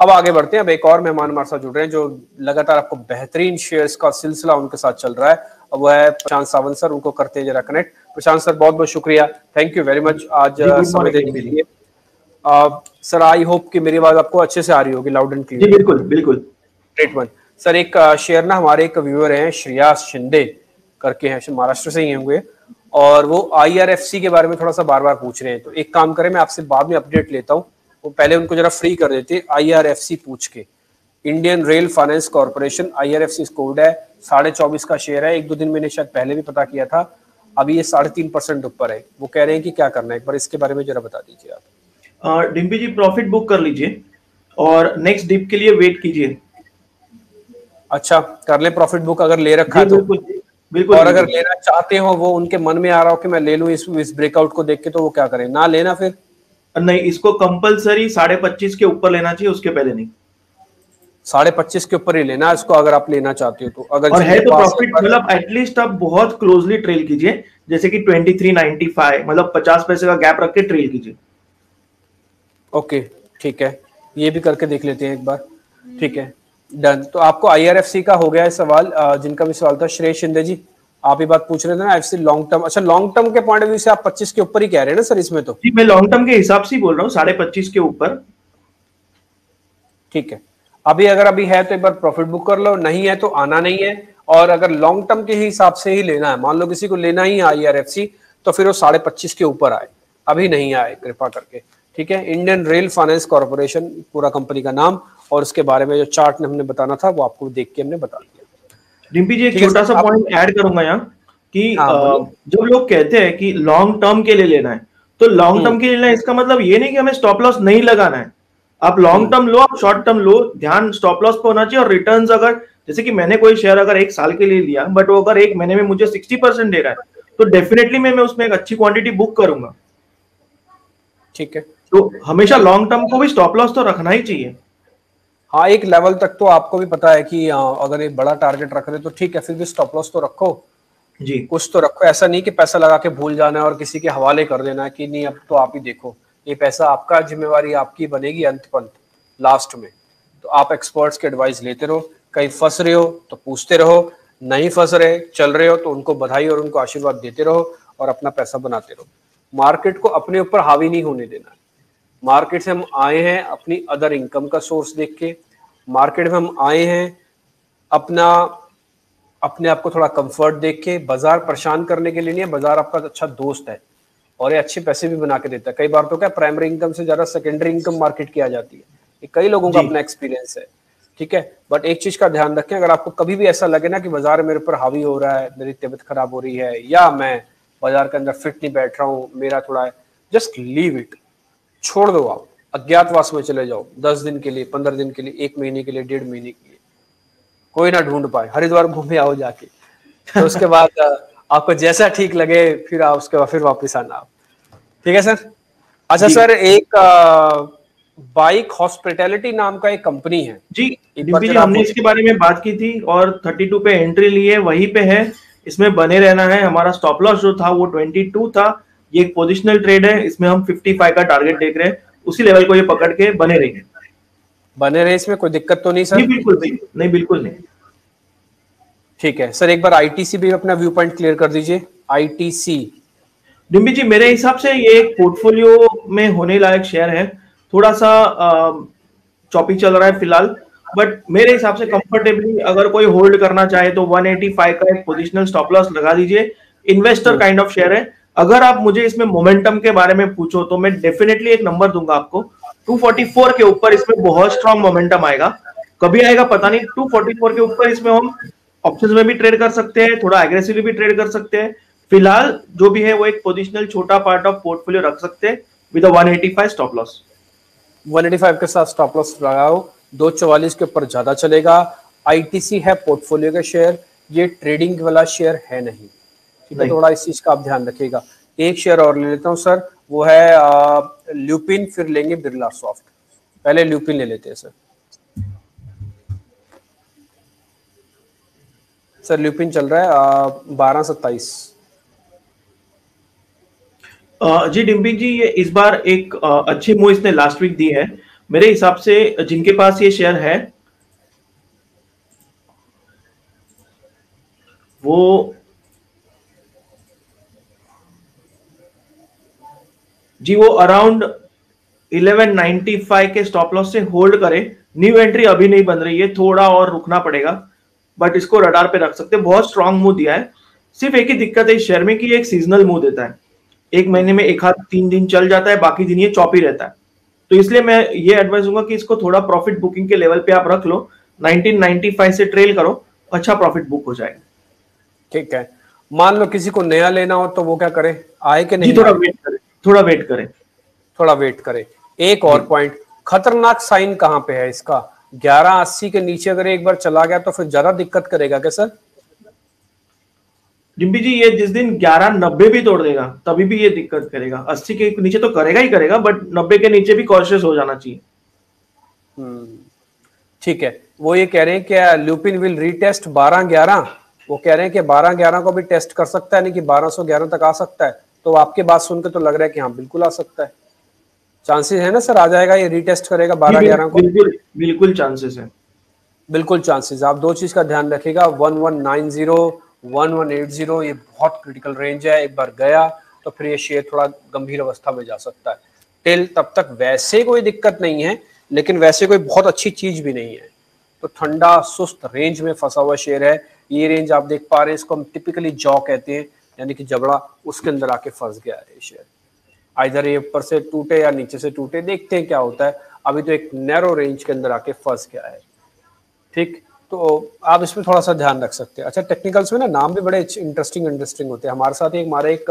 अब आगे बढ़ते हैं। अब एक और मेहमान हमारे साथ जुड़ रहे हैं जो लगातार आपको बेहतरीन शेयर्स का सिलसिला उनके साथ चल रहा है। अब वो है प्रशांत सावंत सर, उनको करते हैं जरा कनेक्ट। प्रशांत सर बहुत बहुत शुक्रिया, थैंक यू वेरी मच आज समय देने के लिए। सर आई होप कि मेरी आवाज आपको अच्छे से आ रही होगी, लाउड एंड क्लियर। जी बिल्कुल बिल्कुल। Great one. सर एक शेयर ना हमारे एक व्यूअर हैं श्रेयास शिंदे करके हैं, महाराष्ट्र से ही होंगे, और वो IRFC के बारे में थोड़ा सा बार बार पूछ रहे हैं। तो एक काम करें, मैं आपसे बाद में अपडेट लेता हूँ, वो पहले उनको जरा फ्री कर देते IRFC पूछ के। Indian rail finance corporation, IRFC code है, 24.5 का शेयर है। 1-2 दिन मैंने शायद पहले भी पता किया था, अभी ये 3.5% ऊपर है। वो कह रहे हैं कि क्या करना है, एक बार इसके बारे में जरा बता दीजिए आप। डिम्पी जी प्रॉफिट बुक कर लीजिए और नेक्स्ट डिप के लिए वेट कीजिए। अच्छा कर ले प्रॉफिट बुक, अगर ले रखा है तो बिल्कुल। और अगर लेना चाहते हो, वो उनके मन में आ रहा हो कि मैं ले लूं इस ब्रेकआउट को देख के, तो वो क्या करें, ना लेना फिर? नहीं, इसको कंपलसरी 25.5 के ऊपर लेना चाहिए, उसके पहले नहीं। 25.5 के ऊपर ही लेना है इसको, अगर आप लेना चाहते हो तो। अगर और है तो प्रॉफिट मतलब एटलीस्ट आप बहुत क्लोजली ट्रेल कीजिए, जैसे कि 23.95, मतलब 50 पैसे का गैप रख के ट्रेल कीजिए। ओके ठीक है, ये भी करके देख लेते हैं एक बार। ठीक है डन। तो आपको IRFC का हो गया है सवाल। जिनका भी सवाल था, श्रेय शिंदे जी आप ही बात पूछ रहे थे ना IRFC लॉन्ग टर्म। अच्छा लॉन्ग टर्म के पॉइंट ऑफ व्यू से आप 25 के ऊपर ही कह रहे हैं ना सर इसमें? तो जी मैं लॉन्ग टर्म के हिसाब से ही बोल रहा हूँ, 25.5 के ऊपर। ठीक है, अभी अगर अभी है तो एक बार प्रॉफिट बुक कर लो, नहीं है तो आना नहीं है। और अगर लॉन्ग टर्म के हिसाब से ही लेना है, मान लो किसी को लेना ही है IRFC, तो फिर वो 25.5 के ऊपर आए, अभी नहीं आए कृपा करके। ठीक है, इंडियन रेल फाइनेंस कॉर्पोरेशन पूरा कंपनी का नाम, और उसके बारे में जो चार्ट हमने बताना था वो आपको देख के हमने बता दिया। डिम्पी जी एक छोटा सा पॉइंट ऐड करूंगा यहाँ कि जब लोग कहते हैं कि लॉन्ग टर्म के लिए लेना है, तो लॉन्ग टर्म के लिए लेना है इसका मतलब ये नहीं कि हमें स्टॉप लॉस नहीं लगाना है। आप लॉन्ग टर्म लो, आप शॉर्ट टर्म लो, ध्यान स्टॉप लॉस पे होना चाहिए। और रिटर्न्स अगर, जैसे कि मैंने कोई शेयर अगर 1 साल के लिए लिया, बट वो अगर 1 महीने में मुझे 60% दे रहा है, तो डेफिनेटली मैं उसमें एक अच्छी क्वांटिटी बुक करूंगा। ठीक है, तो हमेशा लॉन्ग टर्म को भी स्टॉप लॉस तो रखना ही चाहिए। हाँ एक लेवल तक तो आपको भी पता है कि अगर एक बड़ा टारगेट रख रहे तो ठीक है, फिर भी स्टॉप लॉस तो रखो जी, कुछ तो रखो। ऐसा नहीं कि पैसा लगा के भूल जाना है और किसी के हवाले कर देना है कि नहीं अब तो आप ही देखो। ये पैसा आपका, जिम्मेवारी आपकी बनेगी अंत पंत लास्ट में। तो आप एक्सपर्ट्स के एडवाइस लेते रहो, कहीं फंस रहे हो तो पूछते रहो, नहीं फंस रहे चल रहे हो तो उनको बधाई और उनको आशीर्वाद देते रहो और अपना पैसा बनाते रहो। मार्केट को अपने ऊपर हावी नहीं होने देना है। मार्केट से हम आए हैं अपनी अदर इनकम का सोर्स देख के, मार्केट में हम आए हैं अपना अपने आप को थोड़ा कंफर्ट देख के। बाजार परेशान करने के लिए नहीं है, बाजार आपका अच्छा दोस्त है और ये अच्छे पैसे भी बना के देता है। कई बार तो क्या प्राइमरी इनकम से ज्यादा सेकेंडरी इनकम मार्केट की आ जाती है, ये कई लोगों का अपना एक्सपीरियंस है। ठीक है, बट एक चीज का ध्यान रखें, अगर आपको कभी भी ऐसा लगे ना कि बाजार मेरे ऊपर हावी हो रहा है, मेरी तबीयत खराब हो रही है, या मैं बाजार के अंदर फिट नहीं बैठ रहा हूँ, मेरा थोड़ा है, जस्ट लीव इट, छोड़ दो। आप अज्ञातवास में चले जाओ 10 दिन के लिए, 15 दिन के लिए, 1 महीने के लिए, 1.5 महीने के लिए, कोई ना ढूंढ पाए, हरिद्वार घूमे आओ जाके। तो उसके बाद आपको जैसा ठीक लगे फिर आप उसके बाद फिर वापस आना आप। ठीक है सर। अच्छा सर, एक बाइक हॉस्पिटैलिटी नाम का एक कंपनी है जी डिम्पी जी, हमने इसके बारे में बात की थी और 32 पे एंट्री ली है, वहीं पे है, इसमें बने रहना है। हमारा स्टॉप लॉस जो था वो 22 था। ये एक पोजिशनल ट्रेड है, इसमें हम 55 का टारगेट देख रहे हैं, उसी लेवल को ये पकड़ के बने रहे। इसमें कोई दिक्कत तो नहीं सर? नहीं बिल्कुल नहीं, बिल्कुल नहीं। ठीक है सर, एक बार ITC भी अपना व्यू पॉइंट क्लियर कर दीजिए। ITC डिम्बी जी मेरे हिसाब से ये एक पोर्टफोलियो में होने लायक शेयर है। थोड़ा सा चॉपी चल रहा है फिलहाल, बट मेरे हिसाब से कंफर्टेबली अगर कोई होल्ड करना चाहे तो 185 का एक पोजिशनल स्टॉप लॉस लगा दीजिए। इन्वेस्टर काइंड ऑफ शेयर है। अगर आप मुझे इसमें मोमेंटम के बारे में पूछो तो मैं डेफिनेटली एक नंबर दूंगा आपको, 244 के ऊपर इसमें बहुत स्ट्रांग मोमेंटम आएगा। कभी आएगा पता नहीं। 244 के ऊपर इसमें हम ऑप्शंस में भी ट्रेड कर सकते हैं, थोड़ा एग्रेसिवली भी ट्रेड कर सकते हैं। फिलहाल जो भी है वो एक पोजिशनल छोटा पार्ट ऑफ पोर्टफोलियो रख सकते हैं विद 185 स्टॉप लॉस। 185 के साथ स्टॉप लॉस लगाओ, 244 के ऊपर ज्यादा चलेगा। ITC है पोर्टफोलियो का शेयर, ये ट्रेडिंग वाला शेयर है नहीं। ठीक है, थोड़ा इस चीज का आप ध्यान रखिएगा। एक शेयर और ले लेता हूं सर, वो है ल्यूपिन, फिर लेंगे बिरला सॉफ्ट। पहले ल्यूपिन ले लेते हैं सर। सर ल्यूपिन चल रहा है 1227। जी डिम्पी जी, ये इस बार एक अच्छी मूव इसने लास्ट वीक दी है। मेरे हिसाब से जिनके पास ये शेयर है वो जी वो अराउंड 1195 के स्टॉप लॉस से होल्ड करे। न्यू एंट्री अभी नहीं बन रही है, थोड़ा और रुकना पड़ेगा, बट इसको रडार पे रख सकते हैं। बहुत स्ट्रांग मूव दिया है। सिर्फ एक ही दिक्कत है इस शेयर में कि एक सीजनल मूव देता है, एक महीने में एक हाथ 3 दिन चल जाता है, बाकी दिन ये चौपी रहता है। तो इसलिए मैं ये एडवाइस दूंगा कि इसको थोड़ा प्रॉफिट बुकिंग के लेवल पे आप रख लो, 1995 से ट्रेल करो, अच्छा प्रॉफिट बुक हो जाएगा। ठीक है, मान लो किसी को नया लेना हो तो वो क्या करे, आए कि नहीं? जी थोड़ा वेट करें, थोड़ा वेट करें, थोड़ा वेट करें। एक और पॉइंट, खतरनाक साइन कहां पे है इसका? 1180 के नीचे अगर एक बार चला गया तो फिर ज्यादा दिक्कत करेगा क्या सर? डिम्पी जी ये जिस दिन 1190 भी तोड़ देगा तभी भी ये दिक्कत करेगा। 80 के नीचे तो करेगा ही करेगा, बट 90 के नीचे भी कॉशियस हो जाना चाहिए। ठीक है, वो ये कह रहे हैं कि ल्यूपिन विल रीटेस्ट 1211, वो कह रहे हैं कि 1211 को भी टेस्ट कर सकता है, नहीं कि 1211 तक आ सकता है। तो आपकी बात सुनकर तो लग रहा है कि हाँ बिल्कुल आ सकता है। चांसेस है ना सर, आ जाएगा ये, रीटेस्ट करेगा 1211 को? बिल्कुल बिल्कुल चांसेस है, बिल्कुल चांसेस। आप दो चीज का ध्यान रखिएगा, 1190 1180 ये बहुत क्रिटिकल रेंज है। एक बार गया तो फिर ये शेयर थोड़ा गंभीर अवस्था में जा सकता है। टिल तब तक वैसे कोई दिक्कत नहीं है, लेकिन वैसे कोई बहुत अच्छी चीज भी नहीं है। तो ठंडा सुस्त रेंज में फंसा हुआ शेयर है। ये रेंज आप देख पा रहे हैं, इसको हम टिपिकली जॉ कहते हैं, यानी कि जबड़ा, उसके अंदर आके फंस गया है शेयर। इधर ये ऊपर से टूटे या नीचे से टूटे, देखते हैं क्या होता है। अभी तो एक नैरो रेंज के अंदर आके फंस गया है। ठीक, तो आप इसमें थोड़ा सा ध्यान रख सकते हैं। अच्छा, टेक्निकल्स में ना नाम भी बड़े इंटरेस्टिंग होते हैं। हमारे साथ हमारे एक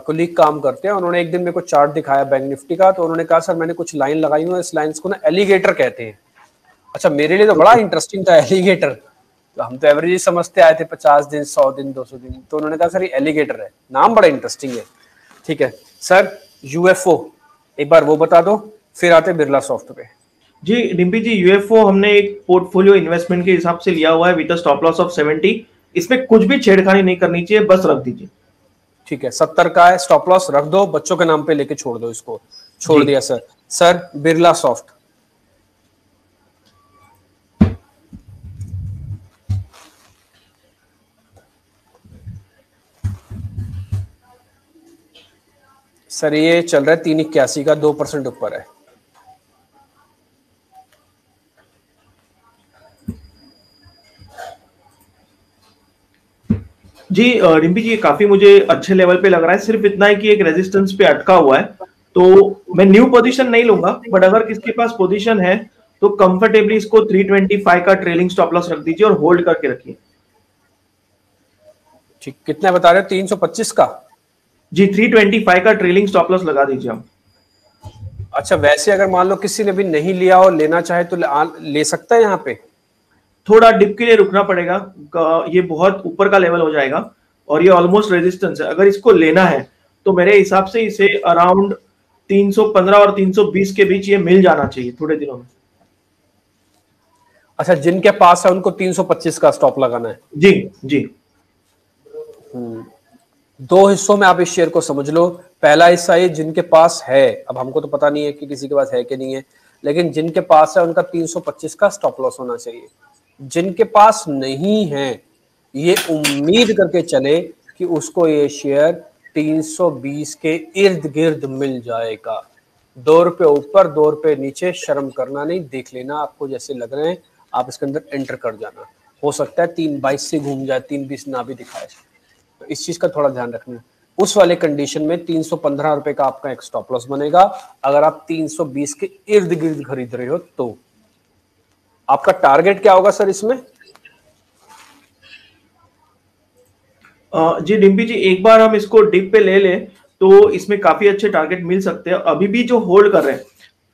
कुलीग काम करते हैं, उन्होंने एक दिन मेरे को चार्ट दिखाया बैंक निफ्टी का, तो उन्होंने कहा सर मैंने कुछ लाइन लगाई हुई है, इस लाइन्स को ना एलिगेटर कहते हैं। अच्छा, मेरे लिए तो बड़ा इंटरेस्टिंग था एलिगेटर, तो हम तो एवरेज समझते आए थे 50 दिन 100 दिन 200 दिन, तो उन्होंने कहा सर ये एलिगेटर है, नाम बड़ा इंटरेस्टिंग है। ठीक है सर, यूएफओ एक बार वो बता दो, फिर आते बिरला सॉफ्ट पे। जी डिम्पी जी यूएफओ हमने एक पोर्टफोलियो इन्वेस्टमेंट के हिसाब से लिया हुआ है विद स्टॉप लॉस ऑफ 70। इसमें कुछ भी छेड़खानी नहीं करनी चाहिए, बस रख दीजिए। ठीक है, 70 का है, स्टॉप लॉस रख दो, बच्चों के नाम पे लेके छोड़ दो इसको। छोड़ दिया sir. Sir Birla soft, sir ये चल रहा है 381 का, 2% ऊपर है। जी डिम्पी जी ये काफी मुझे अच्छे लेवल पे लग रहा है। सिर्फ इतना है कि एक रेजिस्टेंस पे अटका हुआ है, तो मैं न्यू पोजीशन नहीं लूंगा, बट अगर किसके पास पोजीशन है तो कंफर्टेबली इसको 325 का ट्रेलिंग स्टॉप लॉस रख दीजिए और होल्ड करके रखिए। ठीक, कितना बता रहे हो? 325 का? जी 325 का ट्रेलिंग स्टॉप लॉस लगा दीजिए आप। अच्छा, वैसे अगर मान लो किसी ने भी नहीं लिया और लेना चाहे तो ले सकता है यहाँ पे? थोड़ा डिप के लिए रुकना पड़ेगा, ये बहुत ऊपर का लेवल हो जाएगा और ये ऑलमोस्ट रेजिस्टेंस है। अगर इसको लेना है तो मेरे हिसाब से इसे अराउंड 315 और 320 के बीच ये मिल जाना चाहिए थोड़े दिनों में। अच्छा, जिनके पास है उनको 325 का स्टॉप लगाना है? जी जी। दो हिस्सों में आप इस शेयर को समझ लो। पहला हिस्सा ये जिनके पास है, अब हमको तो पता नहीं है कि किसी के पास है कि नहीं है, लेकिन जिनके पास है उनका 325 का स्टॉप लॉस होना चाहिए। जिनके पास नहीं है, ये उम्मीद करके चले कि उसको ये शेयर 320 के इर्द गिर्द मिल जाएगा। 2 रुपए ऊपर 2 रुपए नीचे शर्म करना नहीं, देख लेना आपको जैसे लग रहे हैं, आप इसके अंदर एंटर कर जाना। हो सकता है 322 से घूम जाए, 320 ना भी दिखाए, तो इस चीज का थोड़ा ध्यान रखना। उस वाले कंडीशन में 315 रुपए का आपका एक स्टॉप लॉस बनेगा। अगर आप 320 के इर्द गिर्द खरीद रहे हो तो आपका टारगेट क्या होगा सर इसमें? जी डिम्पी जी एक बार हम इसको डिप पे ले लें तो इसमें काफी अच्छे टारगेट मिल सकते हैं। अभी भी जो होल्ड कर रहे हैं,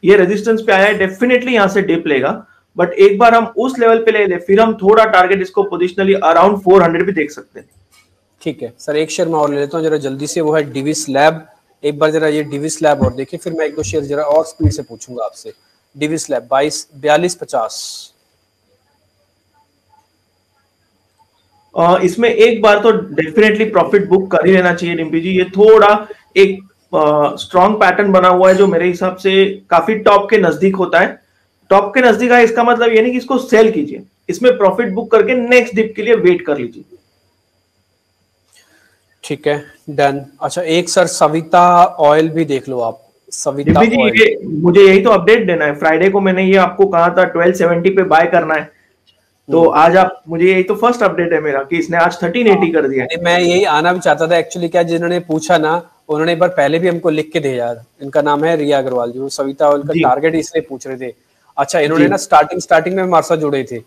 ये रेजिस्टेंस पे आया है, डेफिनेटली यहां से डिप लेगा, बट एक बार हम उस लेवल पे ले ले, फिर हम थोड़ा टारगेट इसको पोजिशनली अराउंड 400 भी देख सकते हैं। ठीक है सर, एक शेयर मैं और ले लेता हूँ जरा जल्दी से, वो है डिविस लैब। एक बार जरा ये डिविस लैब और देखिए, फिर मैं एक दो शेयर जरा और स्पीड से पूछूंगा आपसे। डिविस लैब 4250। इसमें एक बार तो डेफिनेटली प्रॉफिट बुक कर ही लेना चाहिए डिम्पी जी। ये थोड़ा एक स्ट्रॉन्ग पैटर्न बना हुआ है जो मेरे हिसाब से काफी टॉप के नजदीक होता है। टॉप के नजदीक है इसका मतलब ये नहीं कि इसको सेल कीजिए, इसमें प्रॉफिट बुक करके नेक्स्ट डिप के लिए वेट कर लीजिए। ठीक है, डन। अच्छा, एक सर सविता ऑयल भी देख लो आप। सविता ऑयल, ये मुझे यही तो अपडेट देना है। फ्राइडे को मैंने ये आपको कहा था 1270 पे बाय करना है, तो आज आप मुझे यही तो फर्स्ट अपडेट है मेरा कि इसने आज 1380 कर दिया है। मैं यही आना भी चाहता था एक्चुअली। क्या जिन्होंने पूछा ना, उन्होंने एक बार पहले भी हमको लिख के दिया। इनका नाम है रिया अग्रवाल, जो सविता ऑयल का टारगेट इसलिए पूछ रहे थे। अच्छा, इन्होंने ना स्टार्टिंग में हमारे साथ जुड़े थे,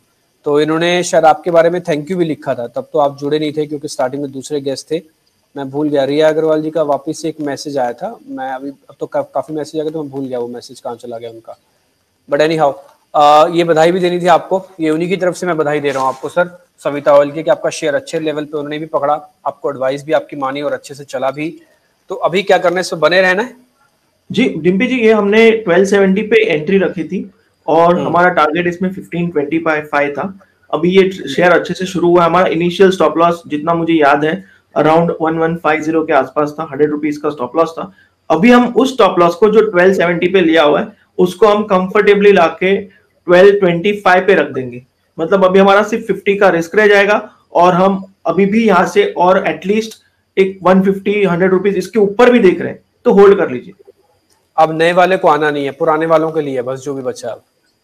तो इन्होंने शायद आपके बारे में थैंक यू भी लिखा था। तब तो आप जुड़े नहीं थे क्योंकि स्टार्टिंग में दूसरे गेस्ट थे। मैं भूल गया, रिया अग्रवाल जी का वापस से एक मैसेज आया था। मैं अभी अब तो काफी मैसेज आ गए तो मैं भूल गया वो मैसेज कहाँ चला गया उनका। बट एनी हाउ, ये बधाई भी देनी थी आपको। ये उन्हीं की तरफ से मैं बधाई दे रहा हूँ आपको सर, सविता ऑयल की, कि आपका शेयर अच्छे लेवल पे उन्होंने भी पकड़ा, आपको एडवाइस भी आपकी मानी और अच्छे से चला भी। तो अभी क्या करना है, इसमें बने रहना है। जी डिम्पी जी, ये हमने 1270 पे एंट्री रखी थी और हमारा टारगेट इसमें 1525 था। अभी ये शेयर अच्छे से शुरू हुआ। हमारा इनिशियल स्टॉप लॉस जितना मुझे याद है अराउंड 1150 के आसपास था, 100 रुपीज का स्टॉप लॉस था। अभी हम उस स्टॉप लॉस को जो 1270 पे लिया हुआ है उसको हम कंफर्टेबली लाके 1225 पे रख देंगे। मतलब अभी हमारा सिर्फ 50 का रिस्क रह जाएगा और हम अभी भी यहाँ से और एटलीस्ट एक 150-100 रुपीज इसके ऊपर भी देख रहे हैं, तो होल्ड कर लीजिए। अब नए वाले को आना नहीं है, पुराने वालों के लिए बस जो भी बचा है।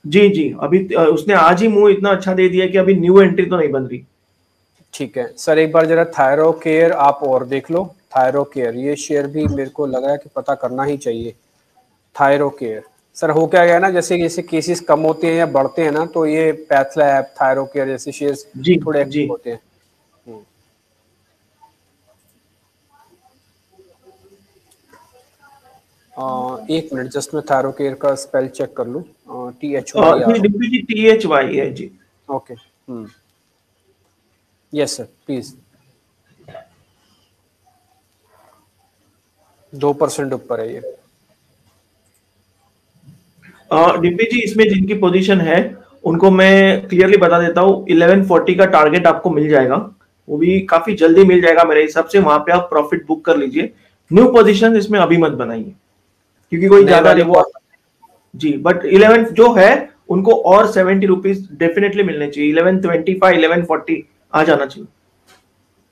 जी जी, अभी उसने आज ही मुंह इतना अच्छा दे दिया कि अभी न्यू एंट्री तो नहीं बन रही। ठीक है सर, एक बार जरा थायरो केयर आप और देख लो। थायरो केयर, ये शेयर भी मेरे को लग रहा है कि पता करना ही चाहिए। थायरो केयर सर, हो क्या गया ना, जैसे जैसे केसेस कम होते हैं या बढ़ते हैं ना, तो ये पैथलैब, थायरो केयर जैसे शेयर्स थोड़े एक्टिव होते हैं। एक मिनट, जस्ट मैं थायरो केयर का स्पेल चेक कर लूँ। THY है जी। Okay, yes sir please. 2% ऊपर है ये। डिम्पी जी, इसमें जिनकी पोजीशन है उनको मैं क्लियरली बता देता हूँ, 1140 का टारगेट आपको मिल जाएगा, वो भी काफी जल्दी मिल जाएगा मेरे हिसाब से। वहां पे आप प्रॉफिट बुक कर लीजिए। न्यू पोजीशन इसमें अभी मत बनाइए क्योंकि कोई ज्यादा रिवॉर्ड जी। बट 11 जो है उनको और 70 रुपीज डेफिनेटली मिलने चाहिए। 1125, 1140 आ जाना चाहिए।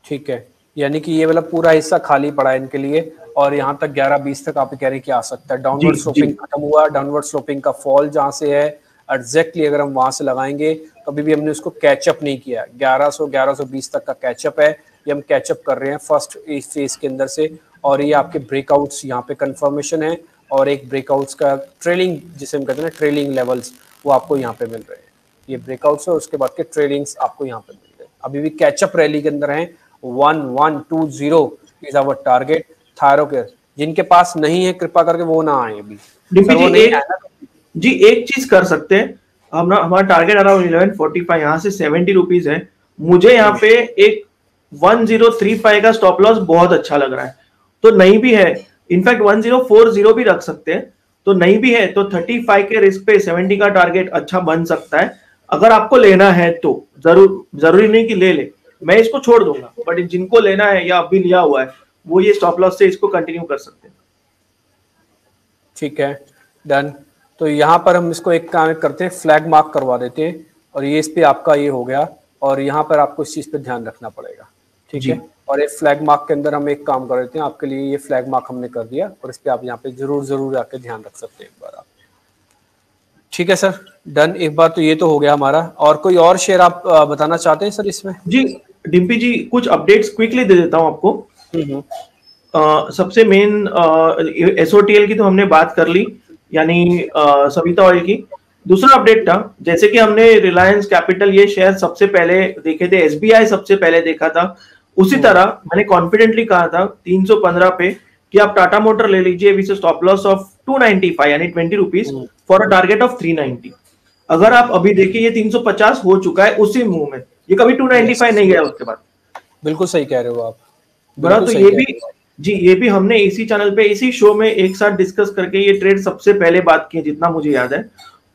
ठीक है, यानी कि ये वाला पूरा हिस्सा खाली पड़ा है इनके लिए, और यहाँ तक 11-20 तक आप कह रहे कि आ सकता है। डाउनवर्ड स्लोपिंग खत्म हुआ, डाउनवर्ड स्लोपिंग का फॉल जहाँ से है एग्जैक्टली अगर हम वहां से लगाएंगे, कभी भी हमने उसको कैचअप नहीं किया। 1100-1120 तक का कैचअप है, ये हम कैचअप कर रहे हैं फर्स्ट फेज के अंदर से। और ये आपके ब्रेकआउट्स यहाँ पे कंफर्मेशन है, और एक ब्रेकआउट्स का ट्रेलिंग जिसे हम कहते हैं ना, ट्रेलिंग लेवल्स, वो आपको यहाँ पे मिल रहे हैं। ये ब्रेकआउट्स है, उसके बाद के ट्रेलिंग्स आपको यहाँ पे मिल रहे हैं। अभी भी कैचअप रैली के अंदर है। 1120 is our target. Thyrocare जिनके पास नहीं है कृपा करके वो ना आए अभी। जी एक चीज कर सकते हैं हम ना, हमारा टारगेट अराउंड 1145, यहाँ से 70 रुपीज है। मुझे यहाँ पे एक 1035 का स्टॉप लॉस बहुत अच्छा लग रहा है, तो नहीं भी है, इनफैक्ट 1040 भी रख सकते हैं। तो नहीं भी है तो 35 के रिस्क पे 70 का टारगेट अच्छा बन सकता है। अगर आपको लेना है तो जरूरी नहीं कि ले ले, मैं इसको छोड़ दूंगा, बट जिनको लेना है या अभी लिया हुआ है वो ये स्टॉप लॉस से इसको कंटिन्यू कर सकते हैं। ठीक है, डन। तो यहाँ पर हम इसको एक काम करते हैं, फ्लैग मार्क करवा देते हैं, और ये इस पे आपका ये हो गया, और यहाँ पर आपको इस चीज पे ध्यान रखना पड़ेगा। ठीक है, और एक फ्लैग मार्क के अंदर हम एक काम कर देते हैं आपके लिए, ये फ्लैग मार्क हमने कर दिया, और इस पे आप यहाँ पे जरूर आके ध्यान रख सकते हैं एक बार आप। ठीक है सर, डन। एक बार तो ये तो हो गया हमारा। और कोई और शेयर आप बताना चाहते हैं सर इसमें? जी डिम्पी जी, कुछ अपडेट्स क्विकली दे देता हूँ आपको। सबसे मेन SOTL की तो हमने बात कर ली, यानी सविता ऑयल की। दूसरा अपडेट था, जैसे कि हमने रिलायंस कैपिटल ये शेयर सबसे पहले देखे थे, SBI सबसे पहले देखा था, उसी तरह मैंने कॉन्फिडेंटली कहा था 315 पे कि आप टाटा मोटर ले लीजिए विद स्टॉप लॉस ऑफ 295 यानी 20 rupees for a target of 390। अगर आप अभी देखिए ये 350 हो चुका है उसी मुंह में, ये कभी 295 नहीं गया उसके बाद। बिल्कुल सही कह रहे हो आप। बड़ा तो ये भी जी, ये भी हमने इसी चैनल पे इसी शो में एक साथ डिस्कस करके ये ट्रेड सबसे पहले बात की जितना मुझे याद है।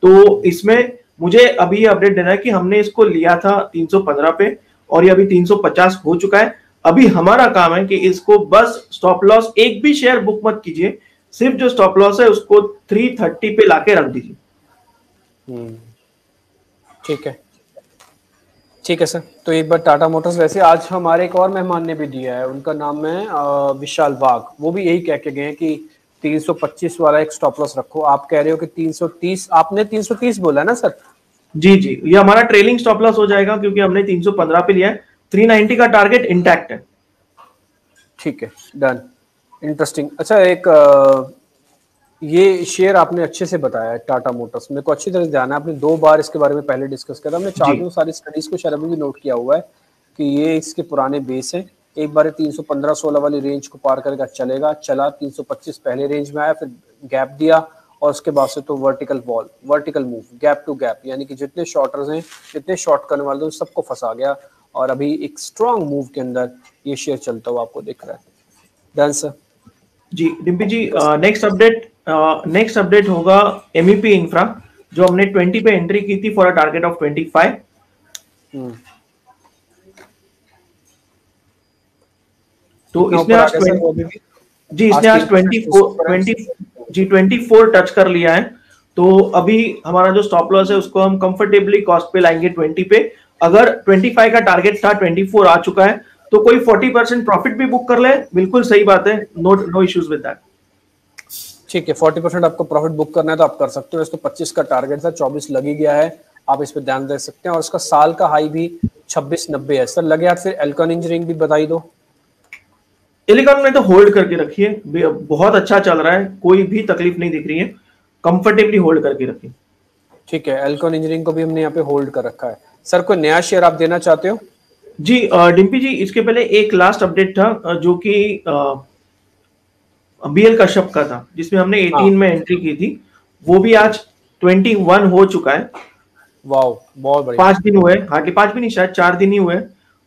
तो इसमें मुझे अभी ये अपडेट देना है कि हमने इसको लिया था 315 पे और ये अभी 350 हो चुका है। अभी हमारा काम है कि इसको बस स्टॉप लॉस एक भी शेयर बुक मत कीजिए, सिर्फ जो स्टॉप लॉस है उसको 330 पे लाके रख दीजिए। ठीक है, ठीक है सर। तो एक बार टाटा मोटर्स, वैसे आज हमारे एक और मेहमान ने भी दिया है, उनका नाम है विशाल वाघ, वो भी यही कह के गए हैं कि 325 वाला एक स्टॉप लॉस रखो। आप कह रहे हो कि 330, आपने 330 बोला है ना सर? जी जी, ये हमारा ट्रेलिंग स्टॉप लॉस हो जाएगा क्योंकि हमने 315 पे लिया है, 390 का टारगेट इंटैक्ट है। ठीक है, डन। इंटरेस्टिंग। अच्छा, एक ये शेयर आपने अच्छे से बताया है टाटा मोटर्स, मेरे को अच्छी तरह से ध्यान है, आपने 2 बार इसके बारे में पहले डिस्कस किया था, हमने चार्टों सारी स्टडीज को शायद अभी भी नोट किया हुआ है कि ये इसके पुराने बेस हैं। एक बार 315-16 वाली रेंज को पार करके चलेगा, चला 325 पहले रेंज में आया, फिर गैप दिया और उसके बाद से तो vertical wall, vertical move, gap to gap, यानी कि जितने शॉर्टर्स हैं, जितने शॉर्ट करने वाले थे सबको फंसा गया और अभी एक स्ट्रॉन्ग मूव के अंदर ये शेयर चलता हुआ आपको दिख रहा है। Done sir. जी डिम्पी जी, नेक्स्ट अपडेट होगा एमईपी इंफ्रा, जो हमने 20 पे एंट्री की थी फॉर अ टारगेट ऑफ 25। तो इसने आज जी इसने आज 24 टच कर लिया है। तो अभी हमारा जो स्टॉप लॉस है उसको हम कंफर्टेबली कॉस्ट पे लाएंगे 20 पे। अगर 25 का टारगेट था, 24 आ चुका है, तो कोई 40% प्रॉफिट भी बुक कर ले, बिल्कुल सही बात है, नो इश्यूज विद दैट। ठीक है, 40% आपको प्रॉफिट बुक करना है तो आप कर सकते हो। वैसे तो 25 का टारगेट था, 24 लग ही गया है, आप इस पे ध्यान दे सकते हैं। और उसका साल का हाई भी 2690 है। सर लगे हाथ फिर एल्कॉन इंजीनियरिंग भी बताई दो। एलिकॉन में तो होल्ड करके रखिए, बहुत अच्छा चल रहा है, कोई भी तकलीफ नहीं दिख रही है, कंफर्टेबली होल्ड करके रखिए। ठीक है, एल्कॉन इंजीनियरिंग को भी हमने यहाँ पे होल्ड कर रखा है। सर कोई नया शेयर आप देना चाहते हो? जी डिम्पी जी, इसके पहले एक लास्ट अपडेट था जो कि बीएल कश्यप का था, जिसमें हमने 18 में एंट्री की थी, वो भी आज 21 हो चुका है। वाओ, बहुत बढ़िया। 5 दिन हुए, हार्डली 5 भी नहीं, शायद 4 दिन ही हुए।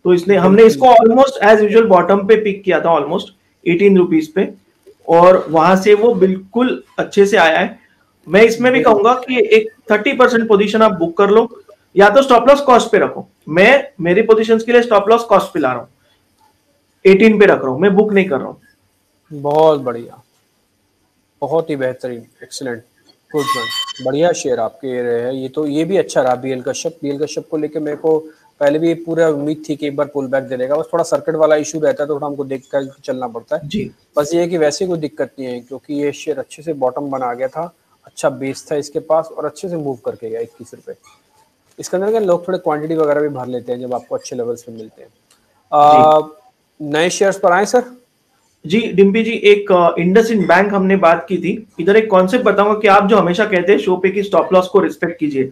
तो इसने हमने इसको ऑलमोस्ट एज यूजुअल बॉटम पे पिक किया था, ऑलमोस्ट 18 रुपीज पे, और वहां से वो बिल्कुल अच्छे से आया है। मैं इसमें भी कहूंगा कि एक 30% पोजीशन आप बुक कर लो, या तो स्टॉप लॉस कॉस्ट पे रखो। मैं मेरी पोजीशंस के लिए स्टॉप लॉस कॉस्ट पे ला रहा हूँ, 18 पे रख रहा हूँ, मैं बुक नहीं कर रहा हूँ। बहुत बढ़िया, बहुत ही बेहतरीन, एक्सीलेंट, गुड वन। बढ़िया शेयर आपके रहे हैं। ये तो ये भी अच्छा रहा बीएल कश्यप को लेके मेरे को पहले भी पूरा उम्मीद थी कि एक बार पुल बैक दे देगा, बस थोड़ा सर्किट वाला इशू रहता है तो थोड़ा हमको देख कर चलना पड़ता है जी। बस ये है कि वैसे कोई दिक्कत नहीं है, क्योंकि ये शेयर अच्छे से बॉटम बना गया था, अच्छा बेस था इसके पास और अच्छे से मूव करके गया 21 रुपए। इसके अंदर क्या लोग थोड़े क्वांटिटी वगैरह भी भर लेते हैं जब आपको अच्छे लेवल्स पे मिलते हैं। नए शेयर्स पर आए सर? जी डिम्पी जी, एक इंडसइंड बैंक हमने बात की थी। इधर एक कॉन्सेप्ट बताऊंगा कि आप जो हमेशा कहते हैं शो पे कि स्टॉप लॉस को रिस्पेक्ट कीजिए।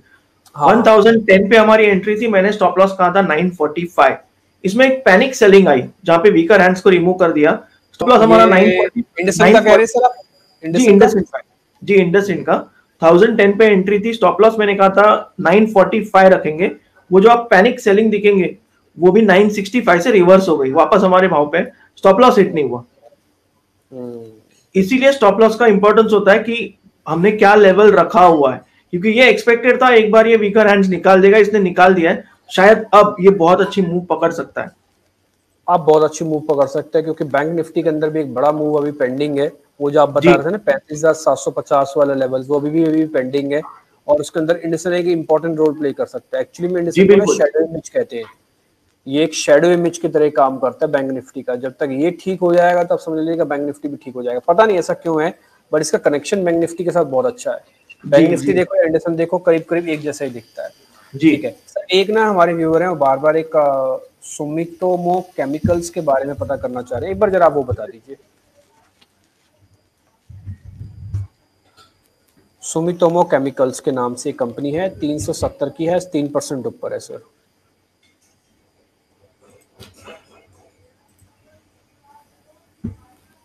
1010 पे हमारी एंट्री थी, मैंने स्टॉप लॉस कहा था 945। इसमें एक पैनिक सेलिंग आई जहां पे वीकर हैंड्स को रिमूव कर दिया। स्टॉप लॉस हमारा 940। जी इंडसइंड का 1010 पे एंट्री थी, स्टॉप लॉस मैंने कहा था 945 रखेंगे। वो जो आप पैनिक सेलिंग दिखेंगे वो भी 965 से रिवर्स हो गई, वापस हमारे भाव पे, स्टॉप लॉस हिट नहीं हुआ। इसीलिए स्टॉप लॉस का इंपॉर्टेंस होता है कि हमने क्या लेवल रखा हुआ है, क्योंकि ये एक्सपेक्टेड था एक बार ये वीकर हैंड्स निकाल देगा, इसने निकाल दिया है, शायद अब ये बहुत अच्छी मूव पकड़ सकता है। आप बहुत अच्छी मूव पकड़ सकते हैं, क्योंकि बैंक निफ्टी के अंदर भी एक बड़ा मूव अभी पेंडिंग है। वो जो आप बता रहे थे ना 35,750 वाला लेवल, वो अभी पेंडिंग है और उसके अंदर इंडसन एक इंपॉर्टेंट रोल प्ले कर सकता है। एक्चुअली में इंडसन को शैडो इमेज कहते हैं, ये एक शैडो इमेज की तरह काम करता है बैंक निफ्टी का। जब तक ये ठीक हो जाएगा तब समझ लीजिएगा बैंक निफ्टी भी ठीक हो जाएगा। पता नहीं ऐसा क्यों है, बट इसका कनेक्शन बैंक निफ्टी के साथ बहुत अच्छा है। बैंक निफ्टी देखो, एंडरसन देखो, करीब करीब एक जैसा ही दिखता है। ठीक है सर, एक ना हमारे व्यूअर हैं वो बार बार एक सुमितोमो केमिकल्स के बारे में पता करना चाह रहे हैं, एक बार जरा आप वो बता दीजिए। सुमितोमो केमिकल्स के नाम से कंपनी है, 370 की है, 3% ऊपर है सर।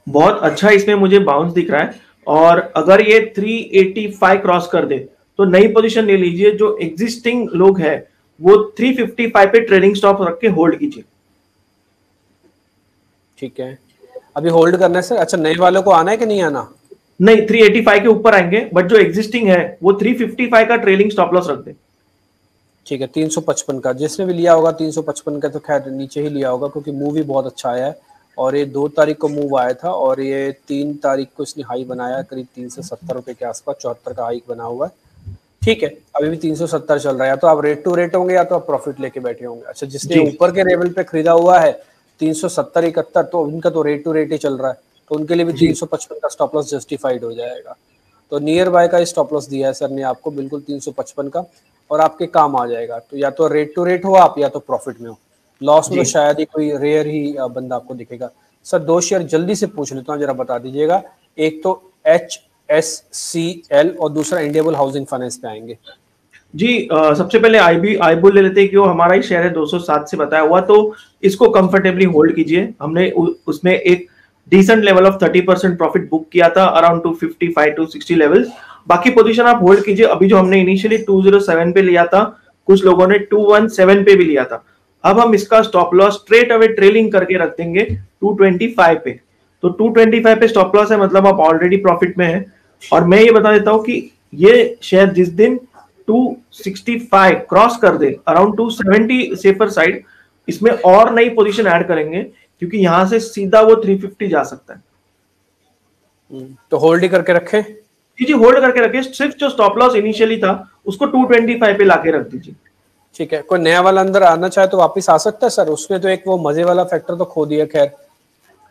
बहुत अच्छा इसमें मुझे बाउंस दिख रहा है, और अगर ये 385 क्रॉस कर दे तो नई पोजीशन ले लीजिए। जो एग्जिस्टिंग लोग हैं वो 355 पे ट्रेडिंग स्टॉप रख के होल्ड कीजिए। ठीक है, अभी होल्ड करना है सर। अच्छा, नए वालों को आना है कि नहीं आना? नहीं, 385 के ऊपर आएंगे, बट जो एग्जिस्टिंग है वो 355 का ट्रेलिंग स्टॉप लॉस रख दे। ठीक है, 355 का जिसने भी लिया होगा 355 का तो खैर नीचे ही लिया होगा, क्योंकि मूव भी बहुत अच्छा आया है। और ये 2 तारीख को मूव आया था और ये 3 तारीख को इसने हाई बनाया करीब 370 रुपए के आसपास, 74 का हाई बना हुआ है। ठीक है, अभी भी 370 चल रहा है। या तो आप रेट टू रेट होंगे या तो आप प्रॉफिट लेके बैठे होंगे। अच्छा, जिसने ऊपर के लेवल पे खरीदा हुआ है 370 71, तो उनका तो रेट टू रेट ही चल रहा है, तो उनके लिए भी 355 का स्टॉप लॉस जस्टिफाइड हो जाएगा। तो नियर बाय का स्टॉप लॉस दिया है सर ने आपको बिल्कुल 355 का, और आपके काम आ जाएगा। तो या तो रेट टू रेट हो आप, या तो प्रॉफिट में हो। लॉस में तो शायद ही कोई रेयर ही बंदा आपको दिखेगा। सर 2 शेयर जल्दी से पूछ लेता हूँ, जरा बता दीजिएगा। एक तो HSCL और दूसरा इंडियाबुल हाउसिंग फाइनेंस पे आएंगे। जी सबसे पहले आईबुल ले लेते हैं, कि वो हमारा ही शेयर है 207 से बताया हुआ, तो इसको कंफर्टेबली होल्ड कीजिए। हमने उसमें एक decent level of 30% profit book किया था, अराउंड 255 to 60 लेवल्स। बाकी पोजीशन आप होल्ड कीजिए। अभी जो हमने इनिशियली 207 पे लिया था, कुछ लोगों ने 217 पे भी लिया था। अब हम इसका stop loss straight away trailing करके रख देंगे 225 पे। तो 225 पे स्टॉप लॉस है, मतलब आप ऑलरेडी प्रॉफिट में है। और मैं ये बता देता हूं कि ये शेयर जिस दिन 265 क्रॉस कर दे, अराउंड 270 सेफर साइड, इसमें और नई पोजीशन ऐड करेंगे, क्योंकि यहां से सीधा वो 350 जा सकता है। तो होल्ड ही करके रखे। जी होल्ड करके रखे। सिर्फ जो स्टॉप लॉस इनिशियली था उसको 225 पे लाके रख दीजिए। ठीक है, कोई नया वाला अंदर आना चाहे तो वापस आ सकता है सर। उसमें तो एक वो मजे वाला फैक्टर तो खो दिया। खैर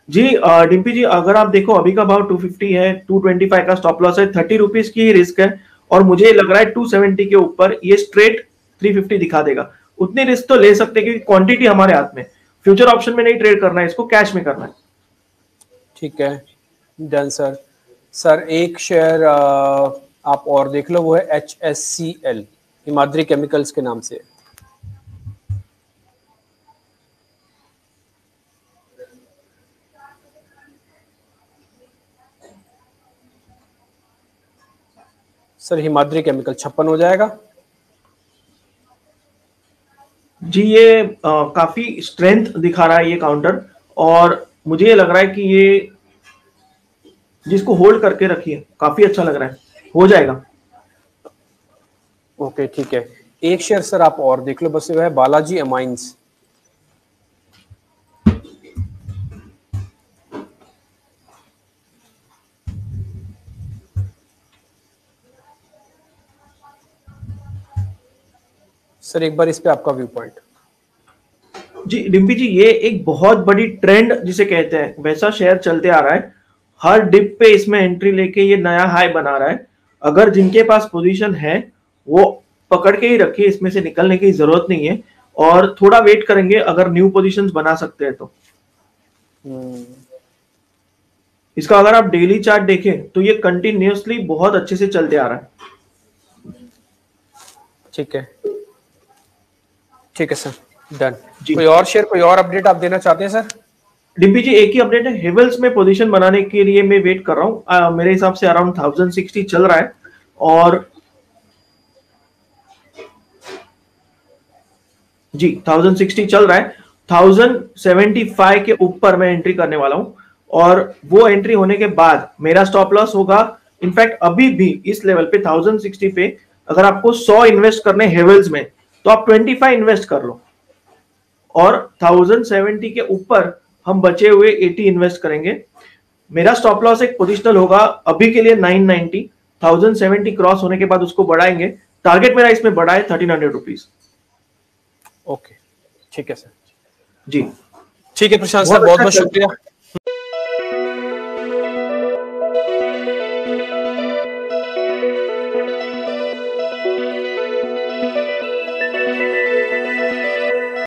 जी डिम्पी जी, अगर आप देखो अभी का भाव 250 है, 225 का स्टॉप लॉस है, 30 रुपीज की ही रिस्क है, और मुझे लग रहा है 270 के ऊपर ये स्ट्रेट 350 दिखा देगा। उतनी रिस्क तो ले सकते हैं, क्योंकि क्वांटिटी हमारे हाथ में। फ्यूचर ऑप्शन में नहीं ट्रेड करना है, इसको कैश में करना है। ठीक है, डन सर। सर एक शेयर आप और देख लो, वो है HSCL, हिमाद्री केमिकल्स के नाम से। सर हिमाद्री केमिकल 56 हो जाएगा। जी ये काफी स्ट्रेंथ दिखा रहा है ये काउंटर, और मुझे ये लग रहा है कि ये जिसको होल्ड करके रखिए, काफी अच्छा लग रहा है, हो जाएगा। ओके ठीक है, एक शेयर सर आप और देख लो बस, वो है बालाजी अमाइंस। सर एक बार इस पे आपका व्यू पॉइंट। जी डिम्पी जी, ये एक बहुत बड़ी ट्रेंड जिसे कहते हैं, वैसा शेयर चलते आ रहा है। हर डिप पे इसमें एंट्री लेके ये नया हाई बना रहा है। अगर जिनके पास पोजीशन है वो पकड़ के ही रखिए, इसमें से निकलने की जरूरत नहीं है, और थोड़ा वेट करेंगे अगर न्यू पोजीशंस बना सकते हैं तो। इसका अगर आप डेली चार्ट देखें तो ये कंटिन्यूअसली बहुत अच्छे से चलते आ रहा है। ठीक है सर, डन। कोई और शेयर, कोई और अपडेट आप देना चाहते हैं सर? डिम्पी जी एक ही अपडेट है, हेवल्स में पोजीशन बनाने के लिए मैं वेट कर रहा हूँ। मेरे हिसाब से अराउंड 1060 चल रहा है, और जी 1060 चल रहा है। 1075 के ऊपर मैं एंट्री करने वाला हूं, और वो एंट्री होने के बाद मेरा स्टॉप लॉस होगा। इनफैक्ट अभी भी इस लेवल पे 1060 पे अगर आपको 100 इन्वेस्ट करने हेवल्स में, तो आप 25 इन्वेस्ट कर लो, और 1070 के ऊपर हम बचे हुए 80 इन्वेस्ट करेंगे। मेरा स्टॉप लॉस एक पोजिशनल होगा अभी के लिए 990। 1070 क्रॉस होने के बाद उसको बढ़ाएंगे। टारगेट मेरा इसमें बढ़ा है 1300 रुपीज। ओके ठीक है सर। जी ठीक है प्रशांत सर, बहुत बहुत शुक्रिया।